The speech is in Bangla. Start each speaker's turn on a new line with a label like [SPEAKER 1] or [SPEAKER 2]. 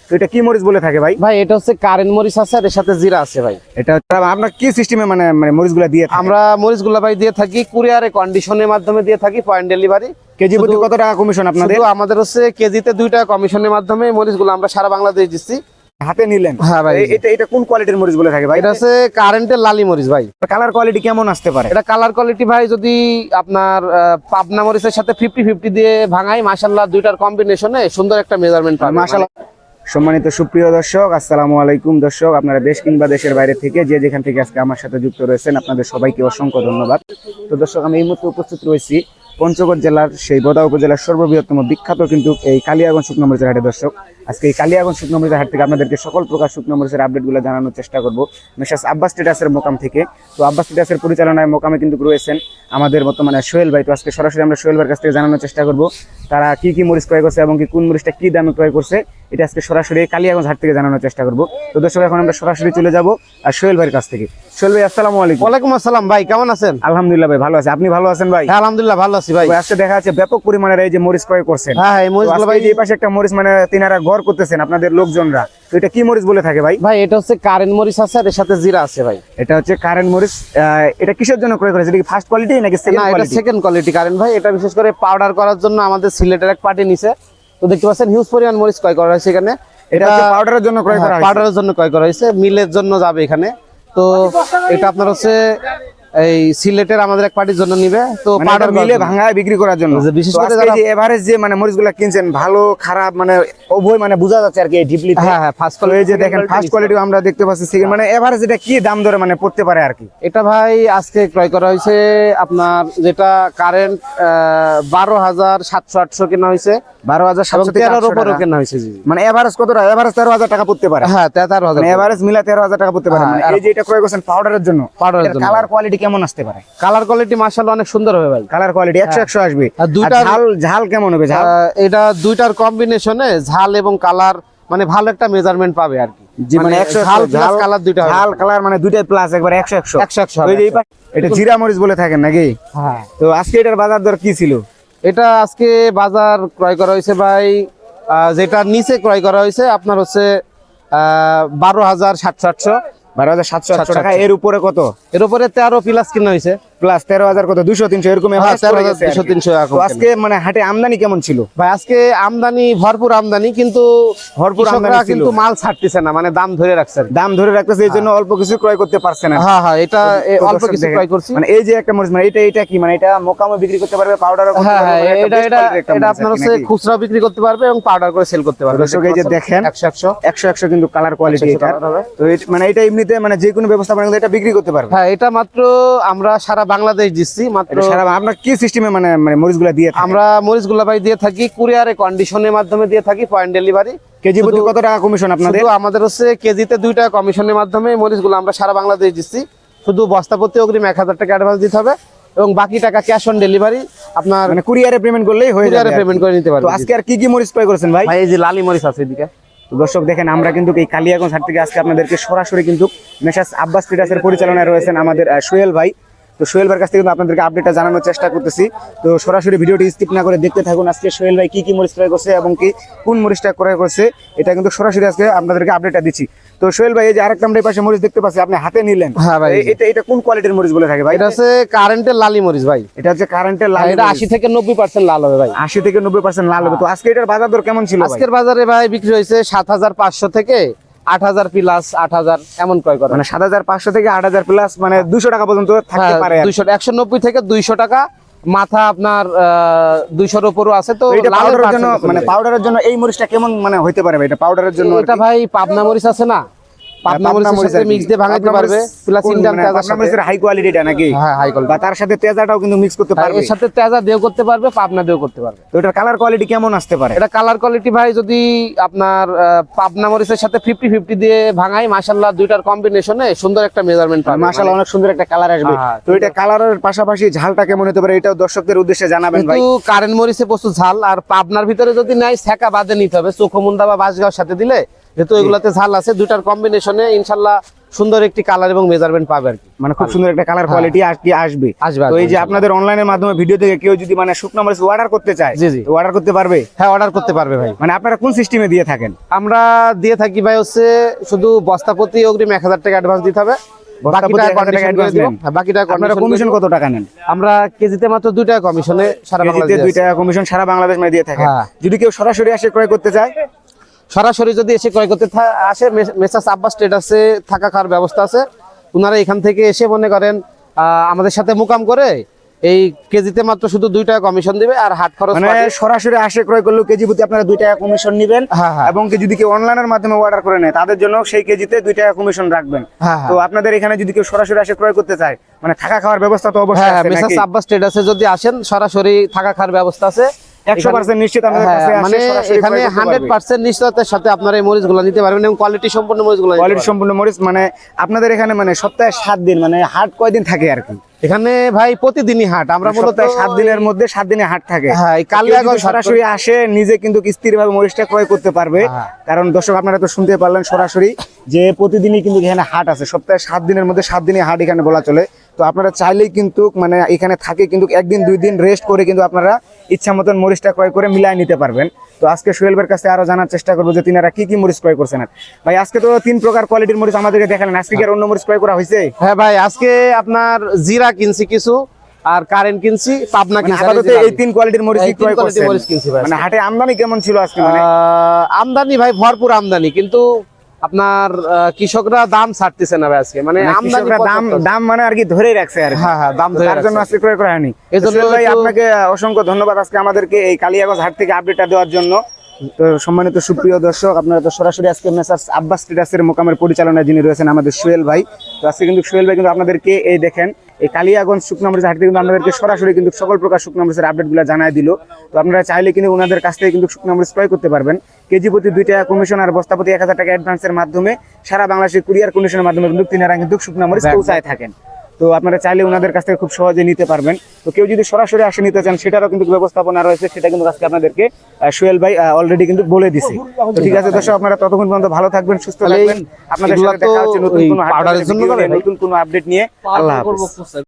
[SPEAKER 1] তো এটা কি মরিচ বলে থাকে ভাই?
[SPEAKER 2] ভাই এটা হচ্ছে কারেন্ট মরিচ আছে, এর সাথে জিরা আছে ভাই।
[SPEAKER 1] এটা আপনার কি সিস্টেমে মানে মরিচগুলো দিয়ে থাকেন?
[SPEAKER 2] আমরা মরিচগুলো ভাই দিয়ে থাকি কুরিয়ারে কন্ডিশনের মাধ্যমে দিয়ে থাকি, পয়েন্ট ডেলিভারি।
[SPEAKER 1] কেজি প্রতি কত টাকা কমিশন আপনাদের?
[SPEAKER 2] আমাদের হচ্ছে কেজিতে 2 টাকা কমিশনের মাধ্যমে মরিচগুলো আমরা সারা বাংলাদেশ দিচ্ছি।
[SPEAKER 1] হাতে নিলেন?
[SPEAKER 2] হ্যাঁ ভাই।
[SPEAKER 1] এটা কোন কোয়ালিটির মরিচ বলে থাকে ভাই?
[SPEAKER 2] এটা হচ্ছে কারেন্টের লালি মরিচ ভাই।
[SPEAKER 1] কালার কোয়ালিটি কেমন আসতে পারে?
[SPEAKER 2] এটা কালার কোয়ালিটি ভাই যদি আপনার পাবনা মরিচের সাথে 50-50 দিয়ে ভাঙাই, মাশাআল্লাহ দুইটার কম্বিনেশনে সুন্দর একটা মেজারমেন্ট পাবেন
[SPEAKER 1] মাশাআল্লাহ। সম্মানিত সুপ্রিয় দর্শক, আসসালামু আলাইকুম। দর্শক, আপনারা দেশ কিংবা দেশের বাইরে থেকে যে যেখান থেকে আজকে আমার সাথে যুক্ত রয়েছেন, আপনাদের সবাইকে অসংখ্য ধন্যবাদ। তো দর্শক, আমি এই মুহূর্তে উপস্থিত রয়েছি পঞ্চগড় জেলার সেই বোদা উপজেলার সর্ববৃহত্তম বিখ্যাত কিন্তু এই কালিয়াগঞ্জ শুকনো মরিচের হাটে। দর্শক, আজকে এই কালিয়াগঞ্জ শুকনো মরিচের হাট থেকে আপনাদেরকে সকল প্রকার শুকনো মরিচের আপডেটগুলো জানানোর চেষ্টা করব মেসার্স আব্বাস ট্রেডার্সের মোকাম থেকে। তো আব্বাস ট্রেডার্সের পরিচালনায় মোকামে কিন্তু রয়েছেন আমাদের বর্তমানে সোহেল ভাই। তো আজকে সরাসরি আমরা সোহেল ভাইয়ের কাছ থেকে জানানোর চেষ্টা করব তারা কি কি মরিচ ক্রয় করছে এবং কি কোন মরিচটা কি দামে ক্রয় করছে, এটা আজকে সরাসরি কালিয়াগঞ্জ হাট থেকে জানানোর চেষ্টা করব। তো দর্শক, এখন আমরা সরাসরি চলে যাব আর সোহেল ভাইয়ের কাছ থেকে। সোহেল ভাই, আসসালামু আলাইকুম।
[SPEAKER 2] ওয়ালাইকুম আসসালাম ভাই, কেমন আছেন?
[SPEAKER 1] আলহামদুলিল্লাহ ভাই, ভালো আছি। আপনি ভালো আছেন ভাই?
[SPEAKER 2] হ্যাঁ আলহামদুলিল্লাহ ভালো আছি ভাই।
[SPEAKER 1] আজকে দেখা যাচ্ছে ব্যাপক পরিমাণের এই যে মরিচ ক্রয় করছেন।
[SPEAKER 2] হ্যাঁ এই মরিচগুলো ভাই,
[SPEAKER 1] এই পাশে একটা মরিচ তিনারা ঘর করতেছেন আপনাদের লোকজনরা। তো এটা কি মরিচ বলে থাকে ভাই?
[SPEAKER 2] ভাই এটা হচ্ছে কারেন্ট মরিচ আছে, এর সাথে জিরা আছে ভাই।
[SPEAKER 1] এটা হচ্ছে কারেন্ট মরিচ। এটা কিসের জন্য ক্রয় করেছে? এটা কি ফার্স্ট কোয়ালিটি নাকি সেকেন্ড
[SPEAKER 2] না, এটা
[SPEAKER 1] কোয়ালিটি?
[SPEAKER 2] সেকেন্ড কোয়ালিটি কারেন্ট ভাই। এটা বিশেষ করে পাউডার করার জন্য আমাদের সিলেটের এক পার্টি নিছে। তো দেখতে পাচ্ছেন হিউজ পরিমাণ মরিচ ক্রয় করা হয়েছে এখানে।
[SPEAKER 1] এটা পাউডারের জন্য ক্রয় করা হয়েছে।
[SPEAKER 2] পাউডারের জন্য ক্রয় করা হয়েছে, মিলের জন্য যাবে এখানে। তো এটা আপনার হচ্ছে এই সিলেটের আমাদের এক পার্টির জন্য নিবে। তো
[SPEAKER 1] পাউডার মিলে ভাঙায় বিক্রি করার জন্য।
[SPEAKER 2] বিশেষ
[SPEAKER 1] তো
[SPEAKER 2] করে
[SPEAKER 1] আজকে যে এভারেজ যে মরিচগুলো কিনছেন, ভালো খারাপ উভয় বোঝা যাচ্ছে আর কি ডিপলি।
[SPEAKER 2] হ্যাঁ হ্যাঁ, ফার্স্ট
[SPEAKER 1] এই যে দেখেন ফার্স্ট কোয়ালিটি আমরা দেখতে পাচ্ছি। এভারেজ এটা কি দাম ধরে পড়তে পারে আর কি?
[SPEAKER 2] এটা ভাই আজকে ক্রয় করা হয়েছে আপনার যেটা কারেন্ট 12,700-800 কেনা হয়েছে।
[SPEAKER 1] 12,700 থেকে
[SPEAKER 2] 13,000 উপরও কেনা হয়েছে। জি
[SPEAKER 1] এভারেজ কত টাকা? এভারেজ 13,000 টাকা পড়তে পারে।
[SPEAKER 2] হ্যাঁ 13,000,
[SPEAKER 1] এভারেজ মিলা 13,000 টাকা পড়তে পারে। এই যে এটা ক্রয় করছেন পাউডারের জন্য,
[SPEAKER 2] পাউডারের জন্য
[SPEAKER 1] কালার কোয়ালিটি কেমন আসতে পারে?
[SPEAKER 2] কালার কোয়ালিটি মাশাআল্লাহ অনেক সুন্দর হবে ভাই।
[SPEAKER 1] কালার কোয়ালিটি 100 আসবে।
[SPEAKER 2] আর দুইটার
[SPEAKER 1] ঝাল কেমন হবে? ঝাল
[SPEAKER 2] এটা দুইটার কম্বিনেশনে ঝাল এবং কালার ভালো একটা মেজারমেন্ট পাবে আর কি।
[SPEAKER 1] জি 100
[SPEAKER 2] ঝাল প্লাস কালার দুইটা হবে।
[SPEAKER 1] ঝাল কালার দুইটাই প্লাস একবার 100
[SPEAKER 2] 100
[SPEAKER 1] ওই যে এটা জিরা মরিচ বলে থাকেন নাকি?
[SPEAKER 2] হ্যাঁ।
[SPEAKER 1] তো আজকে এটার বাজার দর কি ছিল?
[SPEAKER 2] এটা আজকে বাজার ক্রয় করা হয়েছে ভাই, যেটা নিচে ক্রয় করা হয়েছে আপনার হচ্ছে 12,700-800।
[SPEAKER 1] 12,700 টাকা। এর উপরে কত?
[SPEAKER 2] এর উপরে 13 প্লাস কিনা হয়েছে।
[SPEAKER 1] প্লাস 13,000 কত? 200-300 এরকম।
[SPEAKER 2] 13,000-200-300
[SPEAKER 1] তো আজকে হাটে আমদানি কেমন ছিল
[SPEAKER 2] ভাই? আজকে আমদানি ভরপুর আমদানি, কিন্তু
[SPEAKER 1] ভরপুর আমদানি ছিল,
[SPEAKER 2] কিন্তু মাল ছাড়তেছে না, দাম ধরে রাখছে।
[SPEAKER 1] দাম ধরে রাখতেছে, এই জন্য অল্প কিছু ক্রয় করতে পারছে না।
[SPEAKER 2] হ্যাঁ হ্যাঁ, এটা অল্প কিছু ক্রয় করছি।
[SPEAKER 1] এই যে একটা মরিচ এটা কি এটা মোকামে বিক্রি করতে পারবে, পাউডারও করতে
[SPEAKER 2] হ্যাঁ
[SPEAKER 1] পারবে?
[SPEAKER 2] এটা আপনার হচ্ছে খুচরা বিক্রি করতে পারবে এবং পাউডার করে সেল করতে পারবে।
[SPEAKER 1] দর্শক, এই যে দেখেন
[SPEAKER 2] 100
[SPEAKER 1] কিন্তু কালার কোয়ালিটি এটা। তো এটা এমনিতে যে কোনো ব্যবস্থাপনা এটা বিক্রি করতে পারবে।
[SPEAKER 2] হ্যাঁ, এটা মাত্র আমরা সারা বাংলাদেশ দিচ্ছি। মাত্র
[SPEAKER 1] সারা আপনার কি সিস্টেমে মরিচগুলো দিয়ে থাকেন?
[SPEAKER 2] আমরা মরিচগুলো ভাই দিয়ে থাকি কুরিয়ারে কন্ডিশনের মাধ্যমে দিয়ে থাকি, পয়েন্ট ডেলিভারি।
[SPEAKER 1] কেজি প্রতি কত টাকা কমিশন আপনাদের?
[SPEAKER 2] আমাদের হচ্ছে কেজিতে 2 টাকা কমিশনের মাধ্যমে মরিচগুলো আমরা সারা বাংলাদেশ দিচ্ছি। শুধু বস্তা প্রতি অগ্রিম 1,000 টাকা অ্যাডভান্স দিতে হবে এবং বাকি টাকা ক্যাশ অন ডেলিভারি আপনার
[SPEAKER 1] কুরিয়ারে পেমেন্ট করলেই হয়ে যাবে।
[SPEAKER 2] পেমেন্ট করে নিতে পারবেন।
[SPEAKER 1] তো আজকে আর কি কি মরিচ ক্রয় করেছেন ভাই?
[SPEAKER 2] ভাই এই যে লালি মরিচ আছে এদিকে।
[SPEAKER 1] তো দর্শক দেখেন, আমরা কিন্তু এই কালিয়াগঞ্জ হাট থেকে আজকে আপনাদেরকে সরাসরি কিন্তু মেসার্স আব্বাস ট্রেডার্সের পরিচালনায় রয়েছেন আমাদের সোহেল ভাই। তো সোহেল ভাইয়ের কাছ থেকে কিন্তু আপনাদেরকে আপডেটটা জানানোর চেষ্টা করতেছি। তো সরাসরি ভিডিওটি স্কিপ না করে দেখতে থাকুন। আজকে সোহেল ভাই কি কি মরিচ ক্রয় করছে এবং কি কোন মরিচটা ক্রয় করছে, এটা কিন্তু সরাসরি আজকে আপনাদেরকে আপডেটটা দিচ্ছি। তো সোহেল ভাই, এই যে আরেকটা আমরা এই পাশে মরিচ দেখতে পাচ্ছি, আপনি হাতে নিলেন।
[SPEAKER 2] হ্যাঁ ভাই,
[SPEAKER 1] এটা কোন কোয়ালিটির মরিচ বলে থাকে ভাই?
[SPEAKER 2] এটা হচ্ছে কারেন্টের লালি মরিচ ভাই।
[SPEAKER 1] এটা হচ্ছে কারেন্টের লাল।
[SPEAKER 2] এটা 80 থেকে 90% লাল হবে ভাই।
[SPEAKER 1] 80 থেকে 90% লাল হবে। তো আজকে এটার বাজার দর কেমন ছিল?
[SPEAKER 2] আজকের বাজারে ভাই বিক্রি হয়েছে 7,500 থেকে 8,000 প্লাস 8,000 এমন ক্রয় করা।
[SPEAKER 1] 7,500 থেকে 8,000 প্লাস 200 টাকা পর্যন্ত থাকতে পারে।
[SPEAKER 2] 190 থেকে 200 টাকা মাথা আপনার 200-র উপরও আছে। তো
[SPEAKER 1] পাউডারের জন্য পাউডারের জন্য এই মরিচটা কেমন হইতে পারে ভাই? এটা পাউডারের জন্য
[SPEAKER 2] এটা ভাই পাবনা মরিচ আছে না, পাবনা মরিচের সাথে মিক্স দিয়ে ভাঙাইতে পারবে। প্লাস ইন্ডিয়ান তেজা
[SPEAKER 1] পাবনা মরিচের হাই কোয়ালিটিটা নাকি?
[SPEAKER 2] হ্যাঁ হাই কোয়ালিটি।
[SPEAKER 1] বা তার সাথে তেজাটাও কিন্তু মিক্স করতে পারবে।
[SPEAKER 2] এর সাথে তেজা দিয়েও করতে পারবে, পাবনা দিয়েও করতে পারবে।
[SPEAKER 1] তো এটার কালার কোয়ালিটি কেমন আসতে পারে?
[SPEAKER 2] এটা কালার কোয়ালিটি ভাই যদি আপনার পাবনা মরিচের সাথে 50-50 দিয়ে ভাঙাই, মাশাআল্লাহ দুইটার কম্বিনেশনে সুন্দর একটা মেজারমেন্ট পাবে।
[SPEAKER 1] মাশাআল্লাহ অনেক সুন্দর একটা কালার আসবে। তো এটা কালারের পাশাপাশি ঝালটা কেমন হতে পারে এটাও দর্শকদের উদ্দেশ্যে জানাবেন ভাই।
[SPEAKER 2] কিন্তু কারেন্ট মরিচে প্রচুর ঝাল, আর পাবনার ভিতরে যদি নাই সেকা বাদে নিতে হবে, চোখমুন্দা বা বাঁশগাঁওর সাথে দিলে, যেহেতু এগুলাতে ঝাল আছে, দুইটার কম্বিনেশনে ইনশাআল্লাহ সুন্দর একটি কালার এবং মেজারমেন্ট পাবে আর কি।
[SPEAKER 1] মানে খুব সুন্দর একটা কালার কোয়ালিটি আসবে
[SPEAKER 2] আসবে
[SPEAKER 1] তো এই যে
[SPEAKER 2] ইনশাআল্লাহ।
[SPEAKER 1] আপনাদের অনলাইনের মাধ্যমে ভিডিও থেকে কেউ যদি মানে শুকনো মরিচ অর্ডার করতে চায়,
[SPEAKER 2] জি, জি।
[SPEAKER 1] অর্ডার করতে পারবে?
[SPEAKER 2] হ্যাঁ, অর্ডার করতে পারবে ভাই।
[SPEAKER 1] মানে আপনারা কোন সিস্টেমে দিয়ে থাকেন?
[SPEAKER 2] আমরা দিয়ে থাকি ভাই হচ্ছে শুধু বস্তা প্রতি অগ্রিম 1000 টাকা অ্যাডভান্স দিতে হবে,
[SPEAKER 1] বস্তা প্রতি
[SPEAKER 2] বাকিটা
[SPEAKER 1] 1000 টাকা
[SPEAKER 2] কন্ডিশন করে
[SPEAKER 1] advance
[SPEAKER 2] দিব।
[SPEAKER 1] নেন?
[SPEAKER 2] হ্যাঁ, বাকিটা
[SPEAKER 1] আপনারা কমিশন কত টাকা নেন?
[SPEAKER 2] আমরা কেজিতে মাত্র 2 টাকা কমিশনে সারা
[SPEAKER 1] কেজিতে
[SPEAKER 2] বাংলাদেশে
[SPEAKER 1] 2 টাকা কমিশন সারা বাংলাদেশ দিয়ে থাকেন।
[SPEAKER 2] হ্যাঁ।
[SPEAKER 1] যদি কেউ সরাসরি এসে ক্রয় করতে চায়,
[SPEAKER 2] সরাসরি যদি এসে ক্রয় করতে আসে, মেসার্স আব্বাস ট্রেডার্সে থাকা খাওয়ার ব্যবস্থা আছে। ওনারা এখান থেকে এসে মনে করেন আমাদের সাথে মুকাম করে এই কেজিতে মাত্র শুধু 2 টাকা কমিশন দিবে, আর হাট খরচ
[SPEAKER 1] মানে সরাসরি আসে ক্রয় করলেও কেজি প্রতি আপনারা 2 টাকা কমিশন নেবেন।
[SPEAKER 2] হ্যাঁ, হ্যাঁ।
[SPEAKER 1] এবং কি যদি কেউ অনলাইনের মাধ্যমে অর্ডার করে নেয় তাদের জন্য সেই কেজিতে 2 টাকা কমিশন রাখবেন।
[SPEAKER 2] হ্যাঁ, হ্যাঁ।
[SPEAKER 1] তো আপনাদের এখানে যদি কেউ সরাসরি আসে ক্রয় করতে চায়, মানে থাকা খাওয়ার ব্যবস্থা তো অবশ্যই
[SPEAKER 2] হ্যাঁ,
[SPEAKER 1] আছে
[SPEAKER 2] মেসার্স
[SPEAKER 1] নাকি?
[SPEAKER 2] আব্বাস ট্রেডার্সে যদি আসেন সরাসরি থাকা খাওয়ার ব্যবস্থা আছে।
[SPEAKER 1] 100% নিশ্চিত আপনাদের
[SPEAKER 2] হ্যাঁ,
[SPEAKER 1] কাছে আসে
[SPEAKER 2] মানে
[SPEAKER 1] সরাসরি
[SPEAKER 2] এখানে
[SPEAKER 1] ক্রয় করতে পারবে।
[SPEAKER 2] 100% নিশ্চয়তার সাথে আপনারা এই মরিচগুলো নিতে পারবেন এবং কোয়ালিটি সম্পন্ন মরিচগুলো নিতে
[SPEAKER 1] কোয়ালিটি
[SPEAKER 2] পারবেন।
[SPEAKER 1] সম্পূর্ণ মরিচ। মানে আপনাদের এখানে মানে সপ্তাহে 7 দিন, মানে হাট কয়দিন থাকে আর কি?
[SPEAKER 2] এখানে ভাই প্রতিদিনই হাট, আমরা মূলত
[SPEAKER 1] সপ্তাহে 7 দিনের মধ্যে 7 দিনে হাট থাকে।
[SPEAKER 2] হ্যাঁ, এই
[SPEAKER 1] কেউ
[SPEAKER 2] কালিয়াগঞ্জ
[SPEAKER 1] যদি সরাসরি আসে নিজে কিন্তু স্থিরভাবে মরিচটা ক্রয় করতে পারবে।
[SPEAKER 2] হ্যাঁ।
[SPEAKER 1] কারণ দর্শক আপনারা তো শুনতে পারলেন সরাসরি যে প্রতিদিনই কিন্তু এখানে হাট আছে, সপ্তাহে 7 দিনের মধ্যে 7 দিনই হাট এখানে বলা চলে। তো আপনারা চাইলেই কিন্তু মানে এখানে থাকে কিন্তু একদিন 2 দিন রেস্ট করে কিন্তু আপনারা ইচ্ছা মতন মরিচটা ক্রয় করে মিলাই নিতে পারবেন। তো আজকে সোহেল ভাইয়ের কাছে আরো জানার চেষ্টা করবো যে তিনারা কি কি মরিচ ক্রয় করছেন। ভাই আজকে তো 3 প্রকার কোয়ালিটির মরিচ আমাদেরকে দেখালেন, আজকে কি আর অন্য মরিচ ক্রয় করা হয়েছে?
[SPEAKER 2] হ্যাঁ ভাই, আজকে আপনার জিরা কিনছি কিছু, আর কারেন্ট কিনছি, পাবনা
[SPEAKER 1] মানে
[SPEAKER 2] কিনছি।
[SPEAKER 1] আপাতত এই 3 কোয়ালিটির মরিচ
[SPEAKER 2] এই তিন
[SPEAKER 1] ক্রয়
[SPEAKER 2] quality
[SPEAKER 1] করছেন।
[SPEAKER 2] মরিচ কিনছি ভাই।
[SPEAKER 1] মানে হাটে আমদানি কেমন ছিল আজকে? মানে
[SPEAKER 2] আমদানি ভাই ভরপুর আমদানি, কিন্তু আপনার কৃষকরা দাম ছাড়তেছে না ভাই আজকে, মানে আমদানি
[SPEAKER 1] কৃষকরা দাম মানে আর কি ধরে রাখছে আর কি।
[SPEAKER 2] হ্যাঁ, হ্যাঁ, দাম
[SPEAKER 1] তো
[SPEAKER 2] ধরে
[SPEAKER 1] তার জন্য
[SPEAKER 2] রাখছে।
[SPEAKER 1] আজকে ক্রয় করা হয়নি।
[SPEAKER 2] এই জন্য
[SPEAKER 1] সোহেল ভাই
[SPEAKER 2] একটু-
[SPEAKER 1] আপনাকে অসংখ্য ধন্যবাদ আজকে আমাদেরকে এই কালিয়াগঞ্জ হাট থেকে আপডেটটা দেওয়ার জন্য। তো সম্মানিত সুপ্রিয় দর্শক, আপনারা তো সরাসরি আজকে মেসার্স আব্বাস ট্রেডার্সের মোকামের পরিচালনায় যিনি রয়েছেন আমাদের সোহেল ভাই। তো আজকে কিন্তু সোহেল ভাই কিন্তু আপনাদেরকে এই দেখেন এই কালিয়াগঞ্জ শুকনো মরিচ হাট থেকে কিন্তু আপনাদেরকে সরাসরি কিন্তু সকল প্রকার শুকনো মরিচের আপডেটগুলো জানাই দিল। তো আপনারা চাইলে কিন্তু ওনাদের কাছ থেকে কিন্তু শুকনো মরিচ ক্রয় করতে পারবেন। কেজি প্রতি 2 টাকা কমিশন আর বস্তা প্রতি 1000 টাকা অ্যাডভান্সের মাধ্যমে সারা বাংলাদেশের কুরিয়ার কন্ডিশনের মাধ্যমে কিন্তু তিনারা কিন্তু শুকনো মরিচ পৌঁছায় থাকেন। তো আপনারা চাইলে ওনাদের কাছ থেকে খুব সহজে নিতে পারবেন। তো কেউ যদি সরাসরি আসে নিতে চান সেটারও কিন্তু ব্যবস্থাপনা রয়েছে, সেটা কিন্তু আজকে আপনাদেরকে সোহেল ভাই অলরেডি কিন্তু বলে দিছে। তো ঠিক আছে দর্শক, আপনারা ততক্ষণ পর্যন্ত ভালো থাকবেন, সুস্থ থাকবেন। আপনাদের
[SPEAKER 2] এগুলা
[SPEAKER 1] সাথে দেখা হচ্ছে
[SPEAKER 2] তো
[SPEAKER 1] নতুন
[SPEAKER 2] ওই
[SPEAKER 1] কোনো হাট
[SPEAKER 2] powder এর জন্য
[SPEAKER 1] ভিডিও নিয়ে,
[SPEAKER 2] করে নাকি?
[SPEAKER 1] নতুন কোনো আপডেট নিয়ে। আল্লাহ হাফেজ।